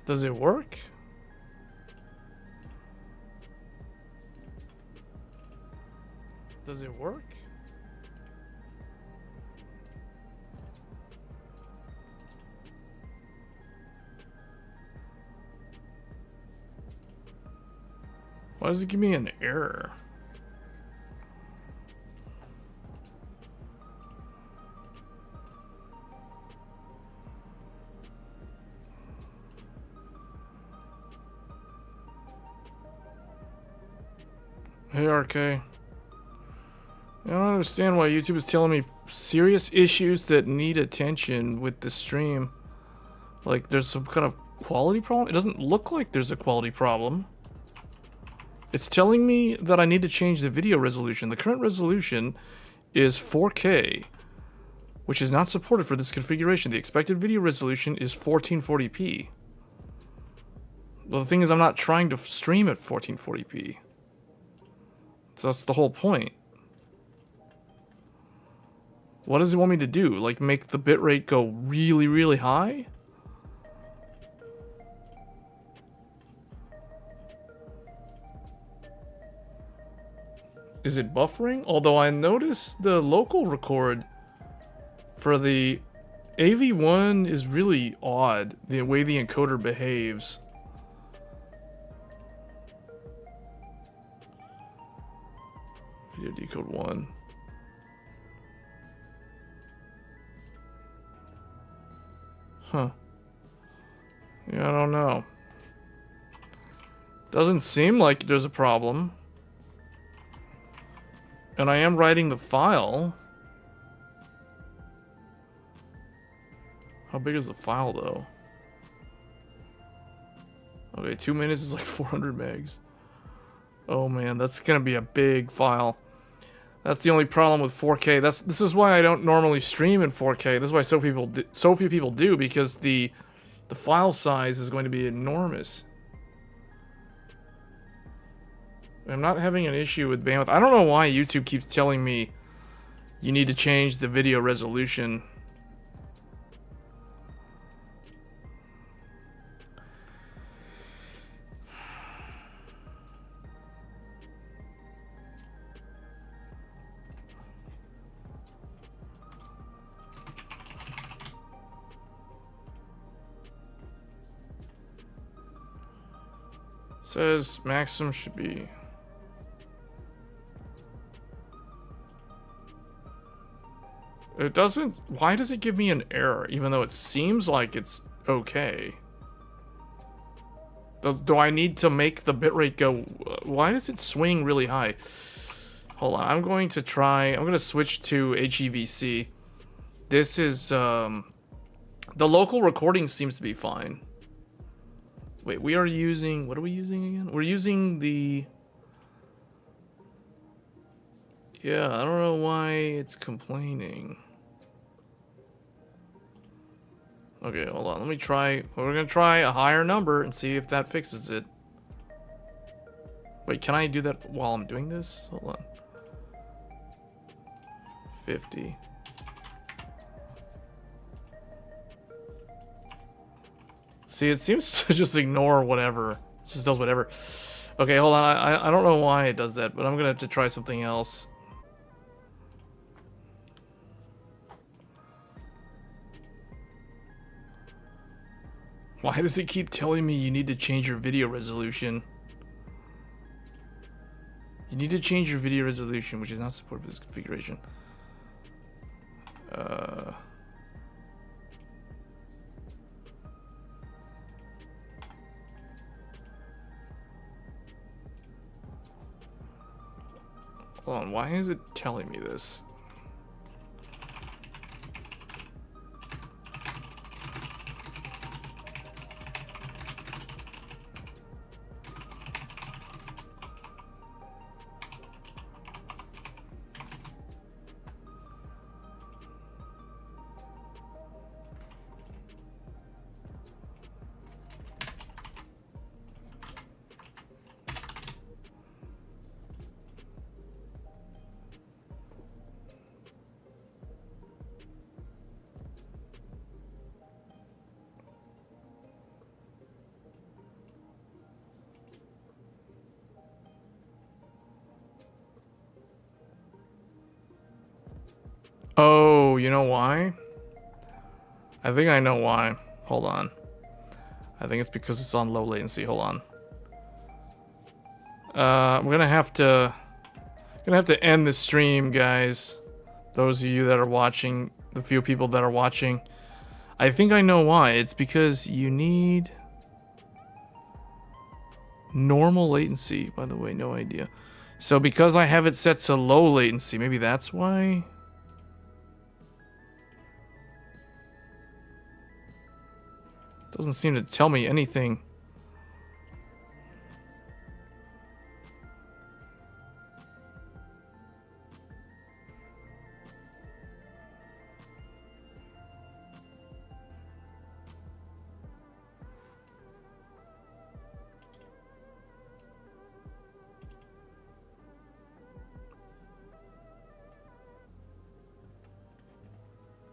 Does it work? Does it work? Why does it give me an error? Hey, RK. I don't understand why YouTube is telling me serious issues that need attention with the stream. Like, there's some kind of quality problem? It doesn't look like there's a quality problem. It's telling me that I need to change the video resolution. The current resolution is 4K, which is not supported for this configuration. The expected video resolution is 1440p. Well, the thing is, I'm not trying to stream at 1440p. So that's the whole point. What does it want me to do? Like, make the bitrate go really, really high? Is it buffering? Although I noticed the local record for the AV1 is really odd, the way the encoder behaves. Video decode 1. Huh. Yeah, I don't know. Doesn't seem like there's a problem. And I am writing the file. How big is the file, though? Okay, 2 minutes is like 400 megs. Oh man, that's gonna be a big file. That's the only problem with 4K. This is why I don't normally stream in 4K. This is why so few people do, because the file size is going to be enormous. I'm not having an issue with bandwidth. I don't know why YouTube keeps telling me you need to change the video resolution. Says maximum should be. It doesn't. Why does it give me an error, even though it seems like it's okay? Do I need to make the bitrate go? Why does it swing really high? Hold on. I'm going to try. I'm going to switch to HEVC. This is the local recording seems to be fine. Wait, we are using. What are we using again? We're using the. Yeah, I don't know why it's complaining. Okay, hold on. Let me try. We're gonna try a higher number and see if that fixes it. Wait, can I do that while I'm doing this? Hold on. 50. See, it seems to just ignore whatever. It just does whatever. Okay, hold on. I don't know why it does that, but I'm gonna have to try something else. Why does it keep telling me you need to change your video resolution? You need to change your video resolution, which is not supported for this configuration. Hold on, why is it telling me this? Oh, you know why? I think I know why. Hold on. I think it's because it's on low latency. Hold on. I'm gonna have to end the stream, guys. Those of you that are watching, the few people that are watching. I think I know why. It's because you need normal latency. By the way, no idea. So because I have it set to low latency, maybe that's why. Doesn't seem to tell me anything.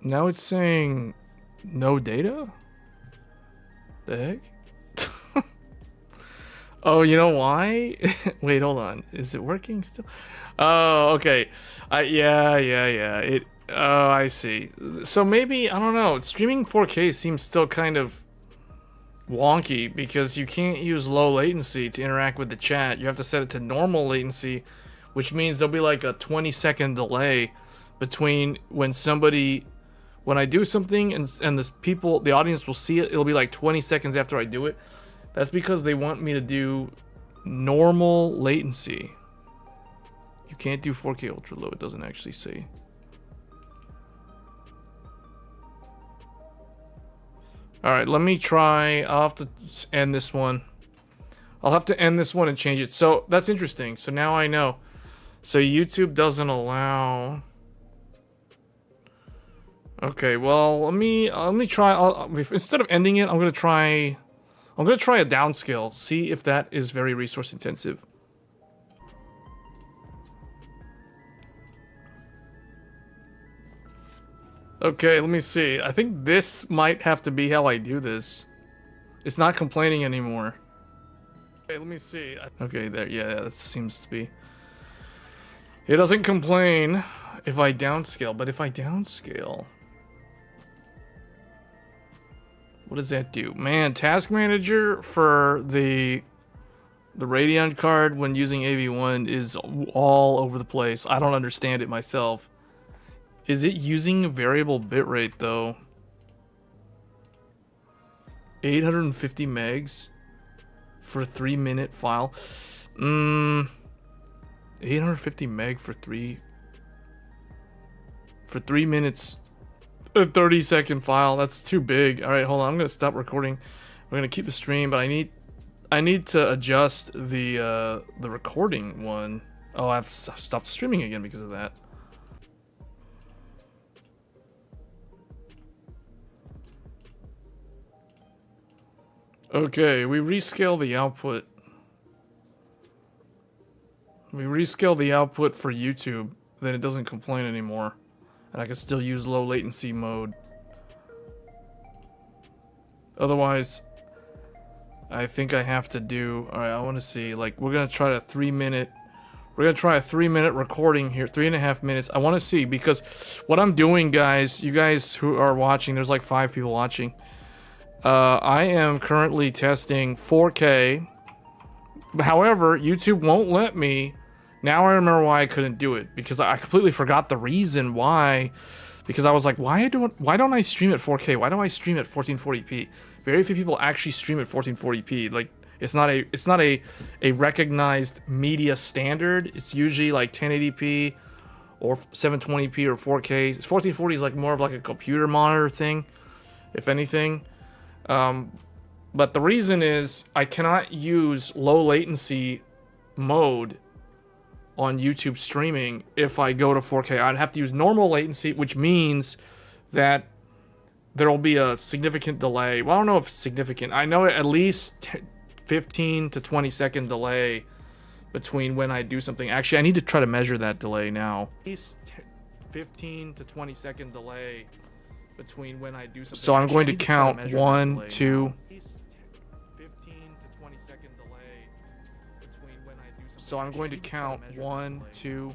Now it's saying no data? The heck? Oh, you know why? Wait, hold on. Is it working still? Oh, okay. Yeah. Oh, I see. So maybe, I don't know. Streaming 4K seems still kind of wonky because you can't use low latency to interact with the chat. You have to set it to normal latency, which means there'll be like a 20-second delay between when I do something and the audience will see it. It'll be like 20 seconds after I do it. That's because they want me to do normal latency. You can't do 4K ultra low. It doesn't actually say. All right, let me try. I'll have to end this one. I'll have to end this one and change it. So that's interesting. So now I know. So YouTube doesn't allow. Okay, well, let me try. Instead of ending it, I'm gonna try a downscale. See if that is very resource intensive. Okay, let me see. I think this might have to be how I do this. It's not complaining anymore. Okay, let me see. Okay, there. Yeah, that seems to be. It doesn't complain if I downscale, but if I downscale, what does that do? Man, Task Manager for the Radeon card when using AV1 is all over the place. I don't understand it myself. Is it using variable bitrate though? 850 megs for a 3-minute file. 850 meg for 3 minutes. A 30-second file. That's too big. All right, hold on. I'm gonna stop recording. We're gonna keep the stream, but I need to adjust the recording one. Oh, I've stopped streaming again because of that. Okay, we rescale the output. We rescale the output for YouTube, then it doesn't complain anymore. And I can still use low latency mode. Otherwise, I think I have to do. Alright, I want to see. Like, we're going to try a 3-minute. We're going to try a 3-minute recording here. 3.5 minutes. I want to see, because what I'm doing, guys, you guys who are watching, there's like 5 people watching. I am currently testing 4K. However, YouTube won't let me. Now I remember why I couldn't do it, because I completely forgot the reason why. Because I was like, why don't I stream at 4K? Why do I stream at 1440p? Very few people actually stream at 1440p. Like, it's not a recognized media standard. It's usually like 1080p or 720p or 4K. 1440 is like more of like a computer monitor thing, if anything. But the reason is I cannot use low latency mode on YouTube streaming if I go to 4K. I'd have to use normal latency, which means that there will be a significant delay. Well, I don't know if it's significant. I know at least 15 to 20 second delay between when I do something. Actually, I need to try to measure that delay now. At least 15 to 20 second delay between when I do something. So I'm going to count 1, 2. So I'm going to count 1, 2,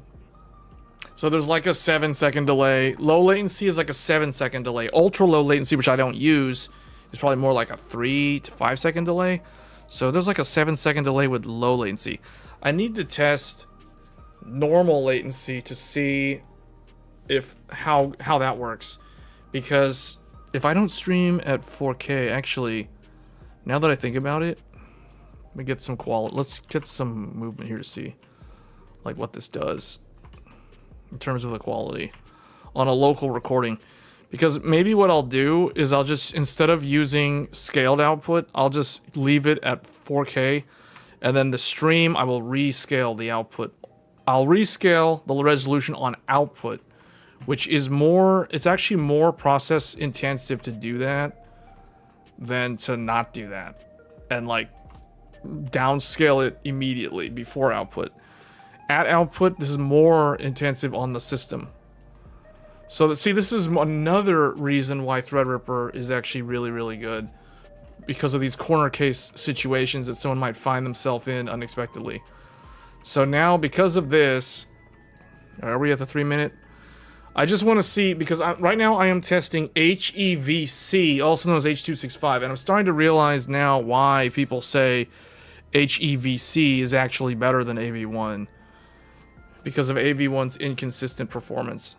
So there's like a 7-second delay. Low latency is like a 7-second delay. Ultra low latency, which I don't use, is probably more like a 3 to 5-second delay. So there's like a 7-second delay with low latency. I need to test normal latency to see if how that works, because if I don't stream at 4K, actually, now that I think about it, let me get some quality. Let's get some movement here to see like what this does in terms of the quality on a local recording. Because maybe what I'll do is I'll just, instead of using scaled output, I'll just leave it at 4K, and then the stream I will rescale the output. I'll rescale the resolution on output, which is more, it's actually more process intensive to do that than to not do that and like downscale it immediately before output. At output, this is more intensive on the system. So see, this is another reason why Threadripper is actually really, really good, because of these corner case situations that someone might find themselves in unexpectedly. So now, because of this, are we at the 3-minute? I just want to see, because right now I am testing HEVC, also known as H.265, and I'm starting to realize now why people say HEVC is actually better than AV1, because of AV1's inconsistent performance.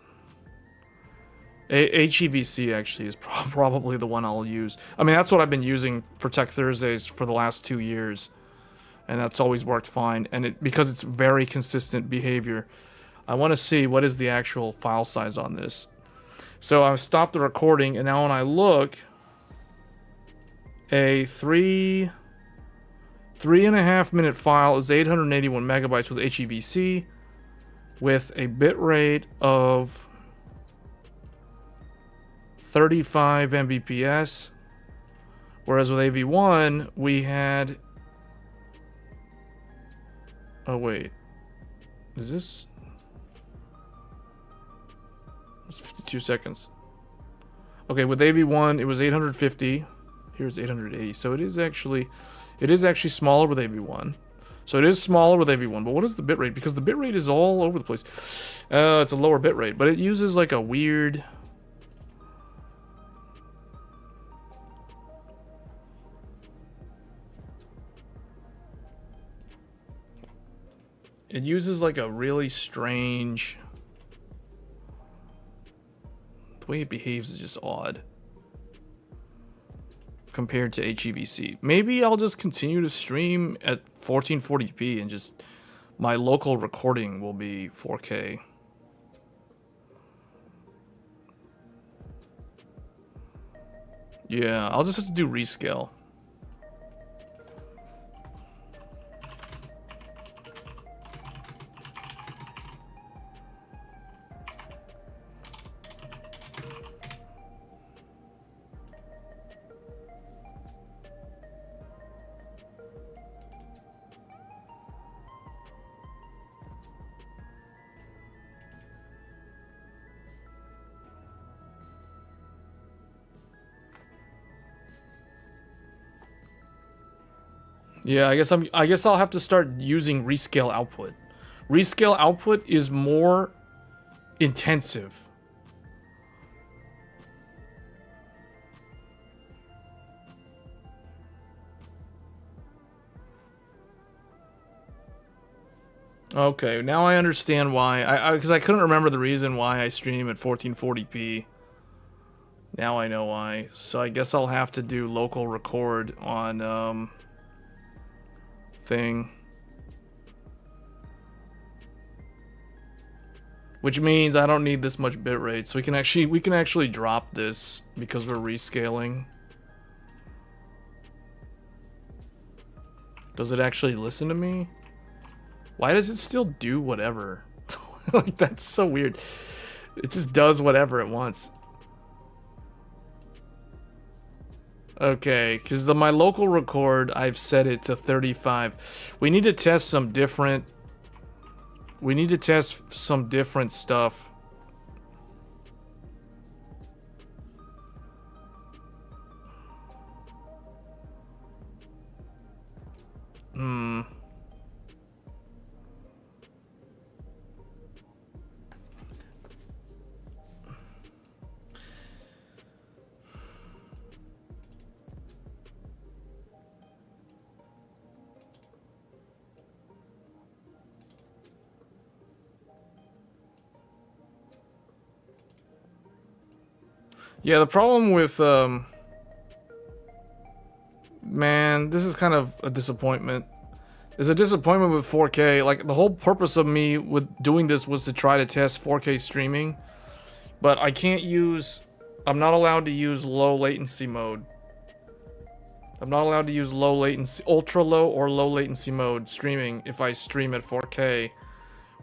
HEVC actually is probably the one I'll use. I mean, that's what I've been using for Tech Thursdays for the last 2 years, and that's always worked fine. And because it's very consistent behavior, I want to see what is the actual file size on this. So I've stopped the recording, and now when I look, a 3.5 minute file is 881 megabytes with HEVC, with a bit rate of 35 Mbps, whereas with AV1 we had, oh wait, is this, it's 52 seconds. Okay, with AV1 it was 850, here's 880, so it is actually smaller with AV1. So it is smaller with AV1, but what is the bitrate? Because the bitrate is all over the place. It's a lower bitrate, but it uses like a weird, it uses like a really strange, the way it behaves is just odd compared to HEVC. Maybe I'll just continue to stream at 1440p and just my local recording will be 4K. Yeah, I'll just have to do rescale. Yeah, I guess I'll have to start using rescale output. Rescale output is more intensive. Okay, now I understand why. Because I couldn't remember the reason why I stream at 1440p. Now I know why. So I guess I'll have to do local record on thing, which means I don't need this much bitrate, so we can actually drop this because we're rescaling. Does it actually listen to me? Why does it still do whatever? Like, that's so weird. It just does whatever it wants. Okay, because my local record, I've set it to 35. We need to test some different... We need to test some different stuff. Yeah, the problem with man, this is kind of a disappointment. There's a disappointment with 4K. Like, the whole purpose of me with doing this was to try to test 4K streaming, but I can't use, I'm not allowed to use low latency mode. I'm not allowed to use low latency, ultra low or low latency mode streaming if I stream at 4K,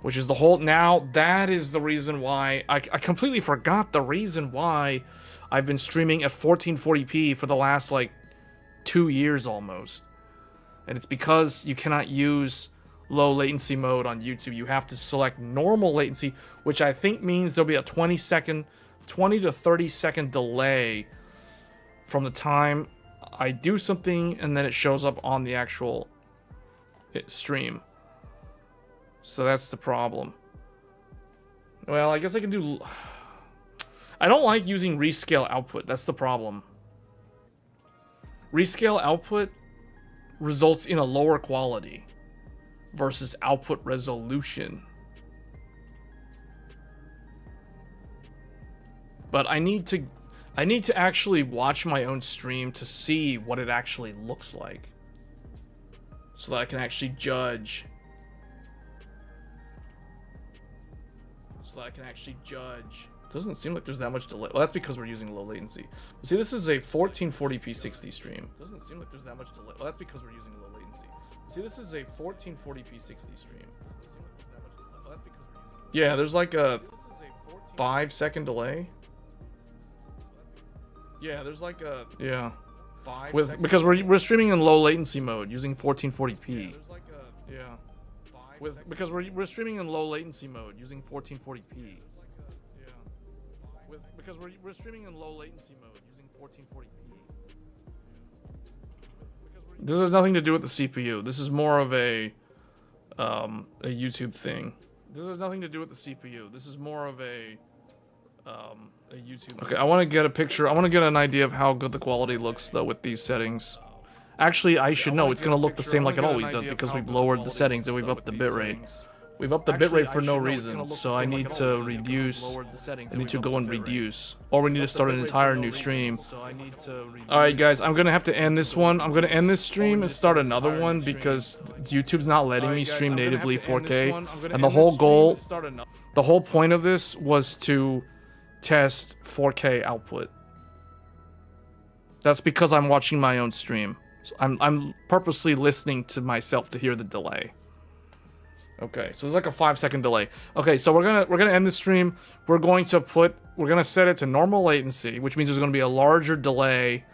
which is the whole, now that is the reason why, I completely forgot the reason why I've been streaming at 1440p for the last like 2 years almost. And it's because you cannot use low latency mode on YouTube. You have to select normal latency, which I think means there'll be a 20 to 30 second delay from the time I do something and then it shows up on the actual stream. So that's the problem. Well, I guess I can do... I don't like using rescale output. That's the problem. Rescale output results in a lower quality versus output resolution. But I need to actually watch my own stream to see what it actually looks like, so that I can actually judge. Doesn't seem like there's that much delay. Well, that's because we're using low latency. See, this is a 1440p 60 stream. Doesn't seem like there's that much delay. Well, that's because we're using low latency. See, this is a 1440p 60 stream. Yeah, there's like a 5-second delay. Yeah, there's like a because we're streaming in low latency mode using 1440p. Because we're streaming in low latency mode using 1440p. Because we're streaming in low latency mode using 1440p. This has nothing to do with the CPU. This is more of a YouTube thing. This has nothing to do with the CPU. This is more of a YouTube. Okay, I want to get a picture. I want to get an idea of how good the quality looks though with these settings. Actually, I should know it's gonna look the same like it always does because we've lowered the settings and we've upped the bitrate. We've upped the bitrate for no reason, so I need to reduce. I need to go and reduce, or we need to start an entire new stream. All right, guys, I'm gonna have to end this one. I'm gonna end this stream and start another one because YouTube's not letting me stream natively 4K, and the whole goal, the whole point of this was to test 4K output. That's because I'm watching my own stream. So I'm purposely listening to myself to hear the delay. Okay, so there's like a 5-second delay. Okay, so we're gonna end the stream. We're gonna set it to normal latency, which means there's gonna be a larger delay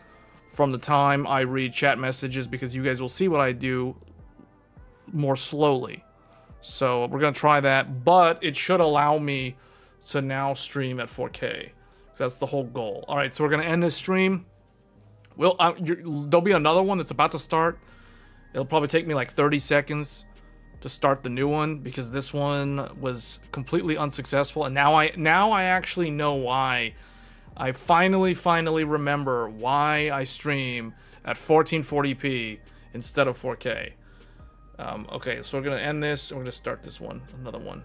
from the time I read chat messages because you guys will see what I do more slowly. So we're gonna try that, but it should allow me to now stream at 4K. That's the whole goal. All right, so we're gonna end this stream. Well, there'll be another one that's about to start. It'll probably take me like 30 seconds to start the new one because this one was completely unsuccessful, and now I actually know why. I finally remember why I stream at 1440p instead of 4K. Okay, so we're gonna end this and we're gonna start this one, another one.